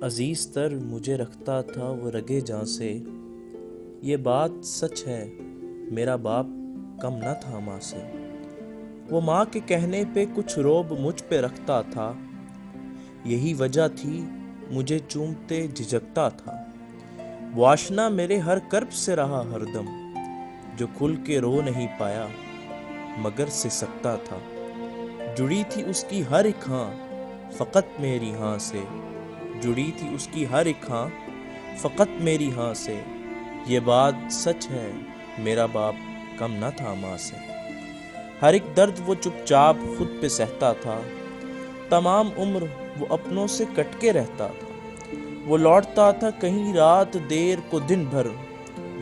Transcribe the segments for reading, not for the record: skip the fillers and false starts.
عزیز تر مجھے رکھتا تھا وہ رگے جاں سے، یہ بات سچ ہے میرا باپ کم نہ تھا ماں سے۔ وہ ماں کے کہنے پہ کچھ روب مجھ پہ رکھتا تھا، یہی وجہ تھی مجھے چومتے جھجکتا تھا۔ وہ آشنا میرے ہر کرب سے رہا ہر دم، جو کھل کے رو نہیں پایا مگر سسکتا تھا۔ جڑی تھی اس کی ہر ایک ہاں فقط میری ہاں سے، جڑی تھی اس کی ہر ایک ہاں فقط میری ہاں سے، یہ بات سچ ہے میرا باپ کم نہ تھا ماں سے۔ ہر ایک درد وہ چپ چاپ خود پہ سہتا تھا، تمام عمر وہ اپنوں سے کٹ کے رہتا تھا۔ وہ لوٹتا تھا کہیں رات دیر کو دن بھر،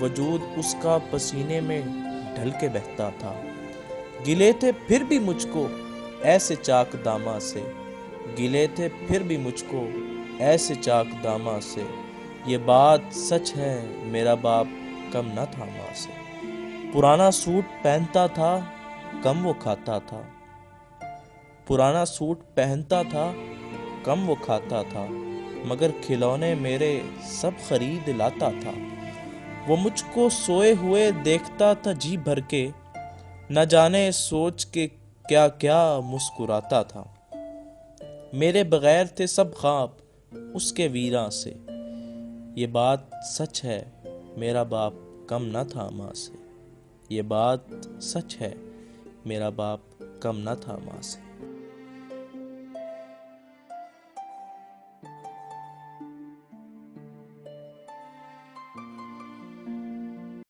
وجود اس کا پسینے میں ڈھل کے بہتا تھا۔ گلے تھے پھر بھی مجھ کو ایسے چاک داماں سے، گلے تھے پھر بھی مجھ کو ایسے چاک داماں سے، یہ بات سچ ہے میرا باپ کم نہ تھا ماں سے۔ پرانا سوٹ پہنتا تھا کم وہ کھاتا تھا، پرانا سوٹ پہنتا تھا کم وہ کھاتا تھا، مگر کھلونے میرے سب خرید لاتا تھا۔ وہ مجھ کو سوئے ہوئے دیکھتا تھا جی بھر کے، نہ جانے سوچ کے کیا کیا مسکراتا تھا۔ میرے بغیر تھے سب خواب اس کے ویراں سے، یہ بات سچ ہے میرا باپ کم نہ تھا ماں سے، یہ بات سچ ہے میرا باپ کم نہ تھا ماں سے۔